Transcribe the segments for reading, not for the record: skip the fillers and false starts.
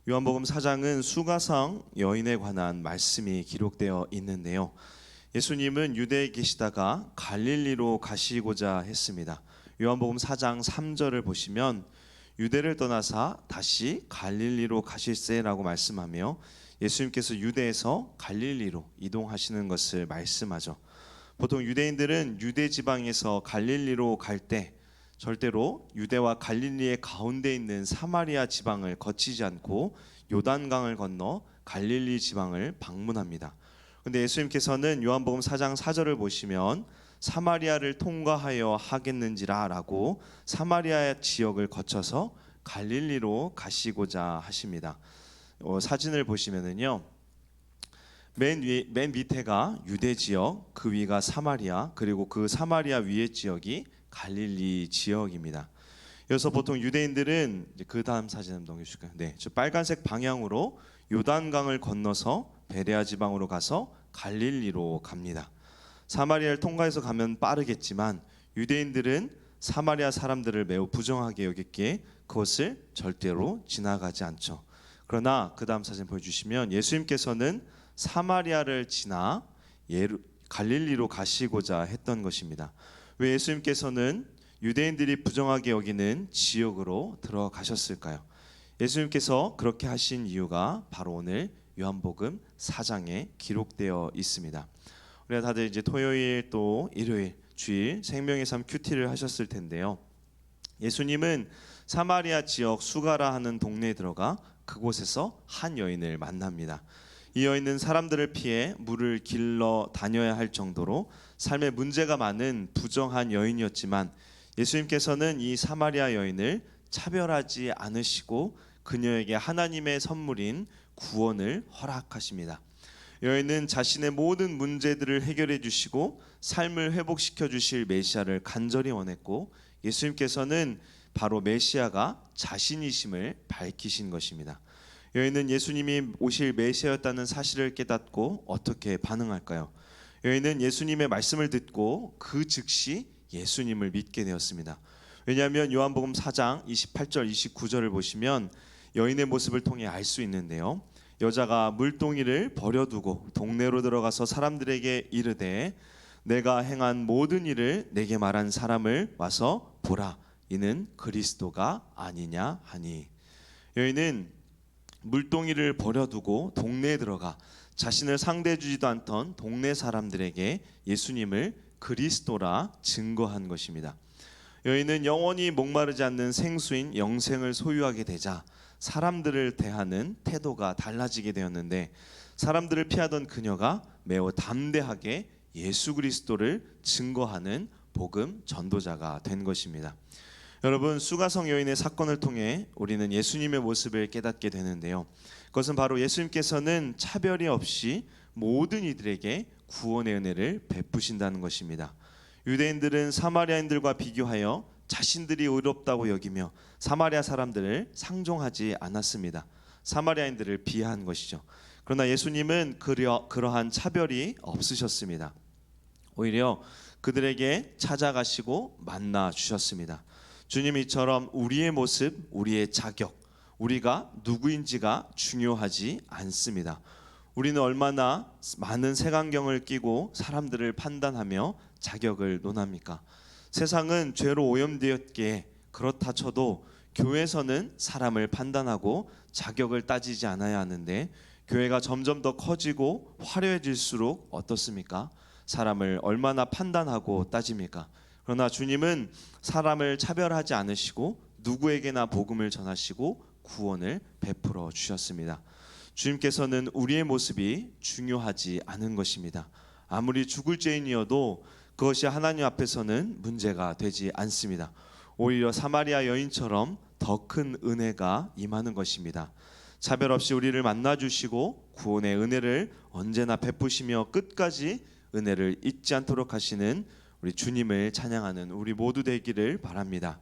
요한복음 4장은 수가성 여인에 관한 말씀이 기록되어 있는데요. 예수님은 유대에 계시다가 갈릴리로 가시고자 했습니다. 요한복음 4장 3절을 보시면 유대를 떠나사 다시 갈릴리로 가실세라고 말씀하며 예수님께서 유대에서 갈릴리로 이동하시는 것을 말씀하죠. 보통 유대인들은 유대 지방에서 갈릴리로 갈 때 절대로 유대와 갈릴리의 가운데 있는 사마리아 지방을 거치지 않고 요단강을 건너 갈릴리 지방을 방문합니다. 그런데 예수님께서는 요한복음 4장 4절을 보시면 사마리아를 통과하여 하겠는지라라고 사마리아 지역을 거쳐서 갈릴리로 가시고자 하십니다. 사진을 보시면은요. 맨 밑에가 유대 지역, 그 위가 사마리아, 그리고 그 사마리아 위의 지역이 갈릴리 지역입니다. 여기서 보통 유대인들은 그 다음 사진 한번 넘겨주실까요? 네, 저 빨간색 방향으로 요단강을 건너서 베레아 지방으로 가서 갈릴리로 갑니다. 사마리아를 통과해서 가면 빠르겠지만 유대인들은 사마리아 사람들을 매우 부정하게 여겼기에 그것을 절대로 지나가지 않죠. 그러나 그 다음 사진 보여주시면 예수님께서는 사마리아를 지나 갈릴리로 가시고자 했던 것입니다. 왜 예수님께서는 유대인들이 부정하게 여기는 지역으로 들어가셨을까요? 예수님께서 그렇게 하신 이유가 바로 오늘 요한복음 4장에 기록되어 있습니다. 우리가 다들 이제 토요일 또 일요일 주일 생명의 삶 큐티를 하셨을 텐데요. 예수님은 사마리아 지역 수가라 하는 동네에 들어가 그곳에서 한 여인을 만납니다. 이 여인은 사람들을 피해 물을 길러 다녀야 할 정도로 삶에 문제가 많은 부정한 여인이었지만 예수님께서는 이 사마리아 여인을 차별하지 않으시고 그녀에게 하나님의 선물인 구원을 허락하십니다. 여인은 자신의 모든 문제들을 해결해 주시고 삶을 회복시켜 주실 메시아를 간절히 원했고 예수님께서는 바로 메시아가 자신이심을 밝히신 것입니다. 여인은 예수님이 오실 메시아였다는 사실을 깨닫고 어떻게 반응할까요? 여인은 예수님의 말씀을 듣고 그 즉시 예수님을 믿게 되었습니다. 왜냐하면 요한복음 4장 28절 29절을 보시면 여인의 모습을 통해 알 수 있는데요. 여자가 물동이를 버려두고 동네로 들어가서 사람들에게 이르되 내가 행한 모든 일을 내게 말한 사람을 와서 보라, 이는 그리스도가 아니냐 하니. 여인은 물동이를 버려두고 동네에 들어가 자신을 상대해 주지도 않던 동네 사람들에게 예수님을 그리스도라 증거한 것입니다. 여인은 영원히 목마르지 않는 생수인 영생을 소유하게 되자 사람들을 대하는 태도가 달라지게 되었는데 사람들을 피하던 그녀가 매우 담대하게 예수 그리스도를 증거하는 복음 전도자가 된 것입니다. 여러분, 수가성 여인의 사건을 통해 우리는 예수님의 모습을 깨닫게 되는데요. 그것은 바로 예수님께서는 차별이 없이 모든 이들에게 구원의 은혜를 베푸신다는 것입니다. 유대인들은 사마리아인들과 비교하여 자신들이 의롭다고 여기며 사마리아 사람들을 상종하지 않았습니다. 사마리아인들을 비하한 것이죠. 그러나 예수님은 그러한 차별이 없으셨습니다. 오히려 그들에게 찾아가시고 만나 주셨습니다. 주님이 이처럼 우리의 모습, 우리의 자격, 우리가 누구인지가 중요하지 않습니다. 우리는 얼마나 많은 색안경을 끼고 사람들을 판단하며 자격을 논합니까? 세상은 죄로 오염되었기에 그렇다 쳐도 교회에서는 사람을 판단하고 자격을 따지지 않아야 하는데 교회가 점점 더 커지고 화려해질수록 어떻습니까? 사람을 얼마나 판단하고 따집니까? 그러나 주님은 사람을 차별하지 않으시고 누구에게나 복음을 전하시고 구원을 베풀어 주셨습니다. 주님께서는 우리의 모습이 중요하지 않은 것입니다. 아무리 죽을 죄인이어도 그것이 하나님 앞에서는 문제가 되지 않습니다. 오히려 사마리아 여인처럼 더 큰 은혜가 임하는 것입니다. 차별 없이 우리를 만나 주시고 구원의 은혜를 언제나 베푸시며 끝까지 은혜를 잊지 않도록 하시는 우리 주님을 찬양하는 우리 모두 되기를 바랍니다.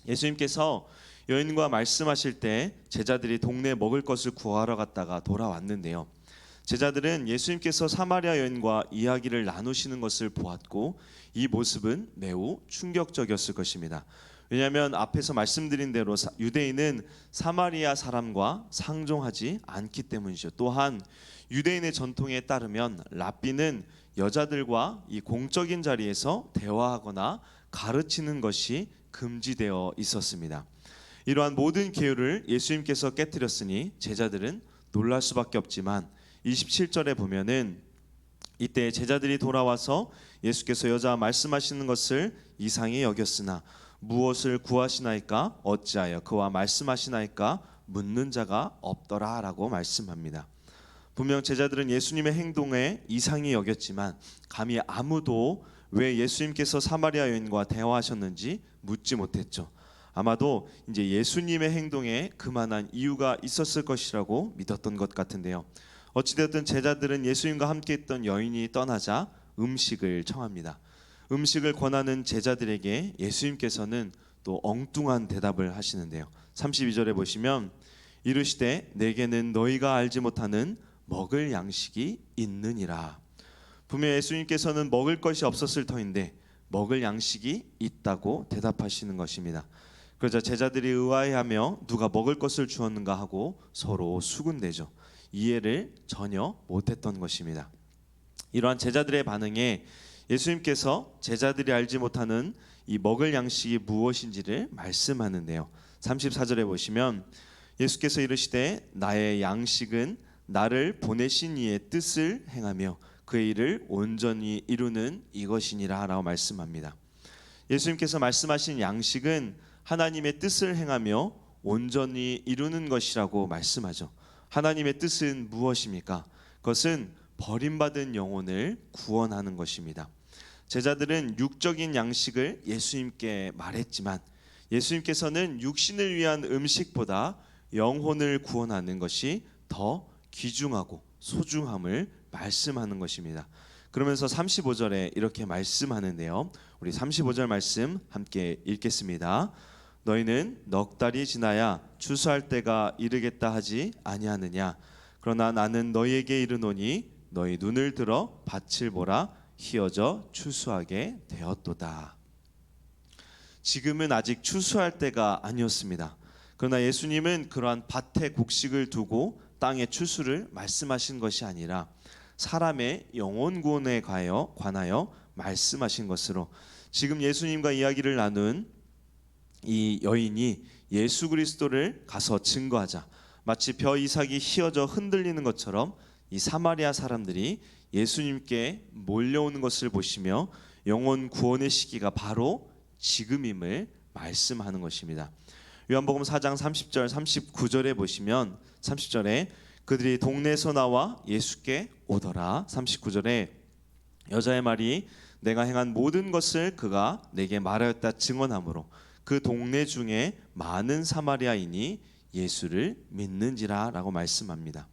예수님께서 여인과 말씀하실 때 제자들이 동네에 먹을 것을 구하러 갔다가 돌아왔는데요. 제자들은 예수님께서 사마리아 여인과 이야기를 나누시는 것을 보았고 이 모습은 매우 충격적이었을 것입니다. 왜냐하면 앞에서 말씀드린 대로 유대인은 사마리아 사람과 상종하지 않기 때문이죠. 또한 유대인의 전통에 따르면 랍비는 여자들과 이 공적인 자리에서 대화하거나 가르치는 것이 금지되어 있었습니다. 이러한 모든 계율을 예수님께서 깨뜨렸으니 제자들은 놀랄 수밖에 없지만 27절에 보면은 이때 제자들이 돌아와서 예수께서 여자와 말씀하시는 것을 이상히 여겼으나 무엇을 구하시나이까 어찌하여 그와 말씀하시나이까 묻는 자가 없더라라고 말씀합니다. 분명 제자들은 예수님의 행동에 이상히 여겼지만 감히 아무도 왜 예수님께서 사마리아 여인과 대화하셨는지 묻지 못했죠. 아마도 이제 예수님의 행동에 그만한 이유가 있었을 것이라고 믿었던 것 같은데요. 어찌되었든 제자들은 예수님과 함께했던 여인이 떠나자 음식을 청합니다. 음식을 권하는 제자들에게 예수님께서는 또 엉뚱한 대답을 하시는데요. 32절에 보시면 이르시되 내게는 너희가 알지 못하는 먹을 양식이 있느니라. 분명 예수님께서는 먹을 것이 없었을 터인데 먹을 양식이 있다고 대답하시는 것입니다. 그러자 제자들이 의아해하며 누가 먹을 것을 주었는가 하고 서로 수군대죠. 이해를 전혀 못했던 것입니다. 이러한 제자들의 반응에 예수님께서 제자들이 알지 못하는 이 먹을 양식이 무엇인지를 말씀하는데요. 34절에 보시면 예수께서 이르시되 나의 양식은 나를 보내신 이의 뜻을 행하며 그의 일을 온전히 이루는 이것이니라 라고 말씀합니다. 예수님께서 말씀하신 양식은 하나님의 뜻을 행하며 온전히 이루는 것이라고 말씀하죠. 하나님의 뜻은 무엇입니까? 그것은 버림받은 영혼을 구원하는 것입니다. 제자들은 육적인 양식을 예수님께 말했지만 예수님께서는 육신을 위한 음식보다 영혼을 구원하는 것이 더 귀중하고 소중함을 말씀하는 것입니다. 그러면서 35절에 이렇게 말씀하는데요. 우리 35절 말씀 함께 읽겠습니다. 너희는 넉 달이 지나야 추수할 때가 이르겠다 하지 아니하느냐. 그러나 나는 너희에게 이르노니 너희 눈을 들어 밭을 보라. 희어져 추수하게 되었도다. 지금은 아직 추수할 때가 아니었습니다. 그러나 예수님은 그러한 밭의 곡식을 두고 땅의 추수를 말씀하신 것이 아니라 사람의 영혼 구원에 관하여 말씀하신 것으로 지금 예수님과 이야기를 나눈 이 여인이 예수 그리스도를 가서 증거하자 마치 벼 이삭이 휘어져 흔들리는 것처럼 이 사마리아 사람들이 예수님께 몰려오는 것을 보시며 영혼 구원의 시기가 바로 지금임을 말씀하는 것입니다. 요한복음 4장 30절 39절에 보시면 30절에 그들이 동네에서 나와 예수께 오더라. 39절에 여자의 말이 내가 행한 모든 것을 그가 내게 말하였다 증언하므로 그 동네 중에 많은 사마리아인이 예수를 믿는지라 라고 말씀합니다.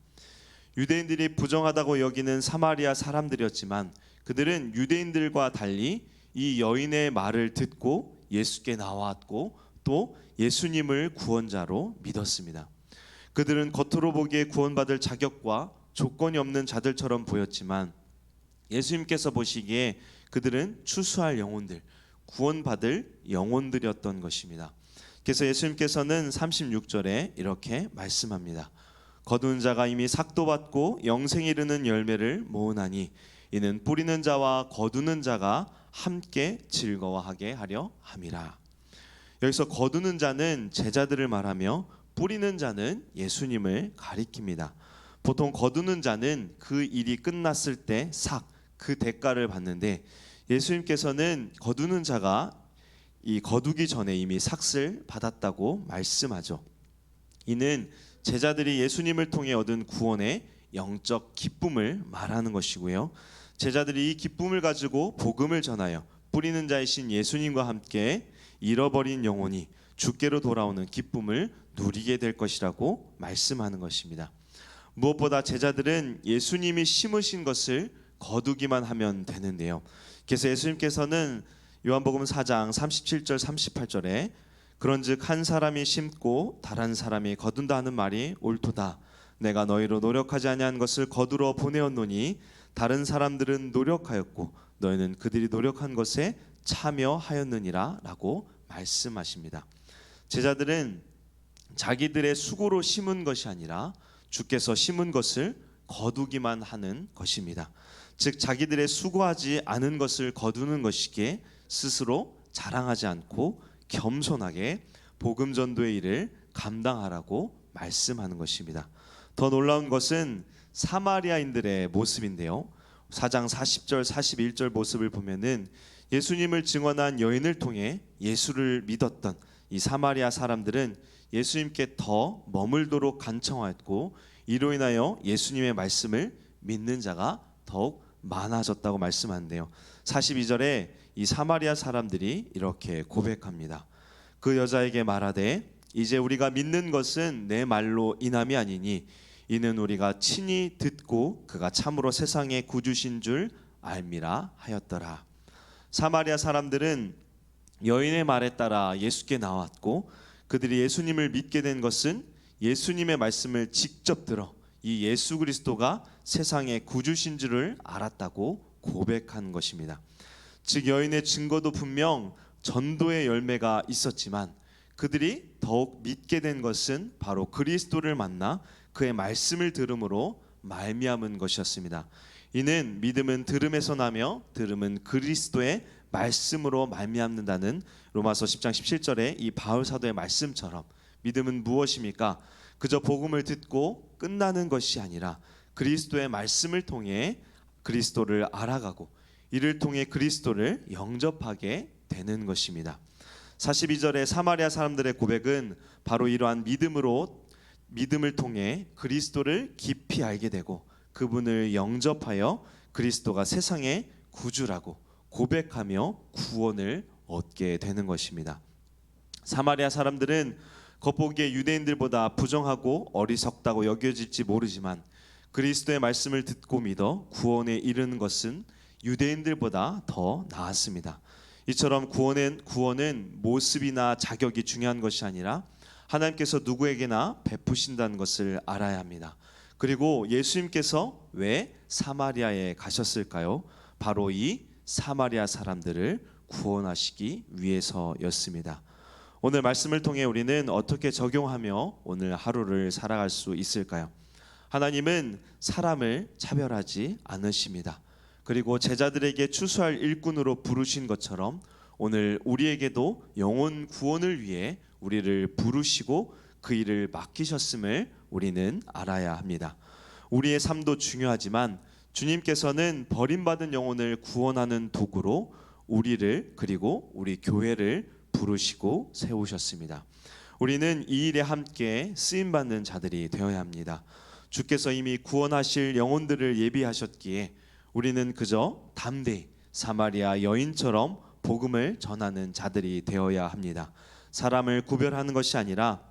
유대인들이 부정하다고 여기는 사마리아 사람들이었지만 그들은 유대인들과 달리 이 여인의 말을 듣고 예수께 나왔고 또 예수님을 구원자로 믿었습니다. 그들은 겉으로 보기에 구원받을 자격과 조건이 없는 자들처럼 보였지만 예수님께서 보시기에 그들은 추수할 영혼들, 구원받을 영혼들이었던 것입니다. 그래서 예수님께서는 36절에 이렇게 말씀합니다. 거둔 자가 이미 삭도 받고 영생에 이르는 열매를 모으나니 이는 뿌리는 자와 거두는 자가 함께 즐거워하게 하려 함이라. 여기서 거두는 자는 제자들을 말하며 뿌리는 자는 예수님을 가리킵니다. 보통 거두는 자는 그 일이 끝났을 때 삭, 그 대가를 받는데 예수님께서는 거두는 자가 이 거두기 전에 이미 삭을 받았다고 말씀하죠. 이는 제자들이 예수님을 통해 얻은 구원의 영적 기쁨을 말하는 것이고요. 제자들이 이 기쁨을 가지고 복음을 전하여 뿌리는 자이신 예수님과 함께 잃어버린 영혼이 주께로 돌아오는 기쁨을 누리게 될 것이라고 말씀하는 것입니다. 무엇보다 제자들은 예수님이 심으신 것을 거두기만 하면 되는데요. 그래서 예수님께서는 요한복음 4장 37절 38절에 그런즉 한 사람이 심고 다른 사람이 거둔다 하는 말이 옳도다. 내가 너희로 노력하지 아니한 것을 거두러 보내었노니 다른 사람들은 노력하였고 너희는 그들이 노력한 것에 참여하였느니라 라고 말씀하십니다. 제자들은 자기들의 수고로 심은 것이 아니라 주께서 심은 것을 거두기만 하는 것입니다. 즉 자기들의 수고하지 않은 것을 거두는 것이기에 스스로 자랑하지 않고 겸손하게 복음 전도의 일을 감당하라고 말씀하는 것입니다. 더 놀라운 것은 사마리아인들의 모습인데요. 4장 40절 41절 모습을 보면은 예수님을 증언한 여인을 통해 예수를 믿었던 이 사마리아 사람들은 예수님께 더 머물도록 간청하였고 이로 인하여 예수님의 말씀을 믿는 자가 더욱 많아졌다고 말씀하는데요. 42절에 이 사마리아 사람들이 이렇게 고백합니다. 그 여자에게 말하되 이제 우리가 믿는 것은 내 말로 인함이 아니니 이는 우리가 친히 듣고 그가 참으로 세상의 구주신 줄 알미라 하였더라. 사마리아 사람들은 여인의 말에 따라 예수께 나왔고 그들이 예수님을 믿게 된 것은 예수님의 말씀을 직접 들어 이 예수 그리스도가 세상의 구주신 줄을 알았다고 고백한 것입니다. 즉 여인의 증거도 분명 전도의 열매가 있었지만 그들이 더욱 믿게 된 것은 바로 그리스도를 만나 그의 말씀을 들음으로 말미암은 것이었습니다. 이는 믿음은 들음에서 나며 들음은 그리스도의 말씀으로 말미암는다는 로마서 10장 17절의 이 바울 사도의 말씀처럼 믿음은 무엇입니까? 그저 복음을 듣고 끝나는 것이 아니라 그리스도의 말씀을 통해 그리스도를 알아가고 이를 통해 그리스도를 영접하게 되는 것입니다. 42절의 사마리아 사람들의 고백은 바로 이러한 믿음을 통해 그리스도를 깊이 알게 되고 그분을 영접하여 그리스도가 세상의 구주라고 고백하며 구원을 얻게 되는 것입니다. 사마리아 사람들은 겉보기에 유대인들보다 부정하고 어리석다고 여겨질지 모르지만 그리스도의 말씀을 듣고 믿어 구원에 이르는 것은 유대인들보다 더 나았습니다. 이처럼 구원은 모습이나 자격이 중요한 것이 아니라 하나님께서 누구에게나 베푸신다는 것을 알아야 합니다. 그리고 예수님께서 왜 사마리아에 가셨을까요? 바로 이 사마리아 사람들을 구원하시기 위해서였습니다. 오늘 말씀을 통해 우리는 어떻게 적용하며 오늘 하루를 살아갈 수 있을까요? 하나님은 사람을 차별하지 않으십니다. 그리고 제자들에게 추수할 일꾼으로 부르신 것처럼 오늘 우리에게도 영혼 구원을 위해 우리를 부르시고 그 일을 맡기셨음을 우리는 알아야 합니다. 우리의 삶도 중요하지만 주님께서는 버림받은 영혼을 구원하는 도구로 우리를 그리고 우리 교회를 부르시고 세우셨습니다. 우리는 이 일에 함께 쓰임받는 자들이 되어야 합니다. 주께서 이미 구원하실 영혼들을 예비하셨기에 우리는 그저 담대히 사마리아 여인처럼 복음을 전하는 자들이 되어야 합니다. 사람을 구별하는 것이 아니라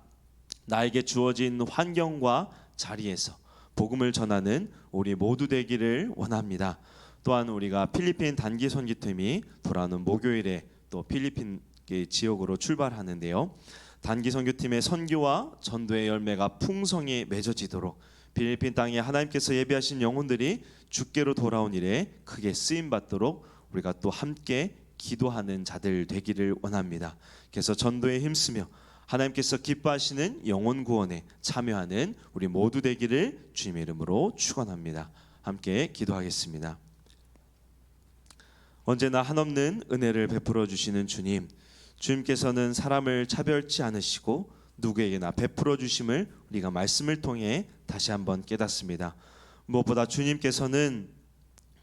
나에게 주어진 환경과 자리에서 복음을 전하는 우리 모두 되기를 원합니다. 또한 우리가 필리핀 단기 선교팀이 돌아오는 목요일에 또 필리핀 지역으로 출발하는데요. 단기 선교팀의 선교와 전도의 열매가 풍성히 맺어지도록 필리핀 땅에 하나님께서 예비하신 영혼들이 주께로 돌아온 일에 크게 쓰임 받도록 우리가 또 함께 기도하는 자들 되기를 원합니다. 그래서 전도에 힘쓰며 하나님께서 기뻐하시는 영혼 구원에 참여하는 우리 모두 되기를 주님의 이름으로 축원합니다. 함께 기도하겠습니다. 언제나 한없는 은혜를 베풀어 주시는 주님, 주님께서는 사람을 차별치 않으시고 누구에게나 베풀어 주심을 우리가 말씀을 통해 다시 한번 깨닫습니다. 무엇보다 주님께서는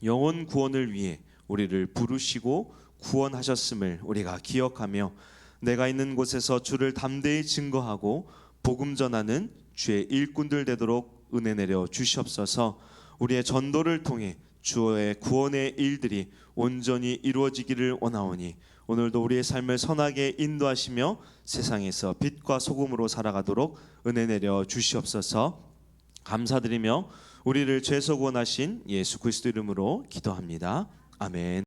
영혼 구원을 위해 우리를 부르시고 구원하셨음을 우리가 기억하며 내가 있는 곳에서 주를 담대히 증거하고 복음 전하는 주의 일꾼들 되도록 은혜 내려 주시옵소서. 우리의 전도를 통해 주의 구원의 일들이 온전히 이루어지기를 원하오니 오늘도 우리의 삶을 선하게 인도하시며 세상에서 빛과 소금으로 살아가도록 은혜 내려 주시옵소서. 감사드리며 우리를 죄서 구원하신 예수 그리스도 이름으로 기도합니다. 아멘.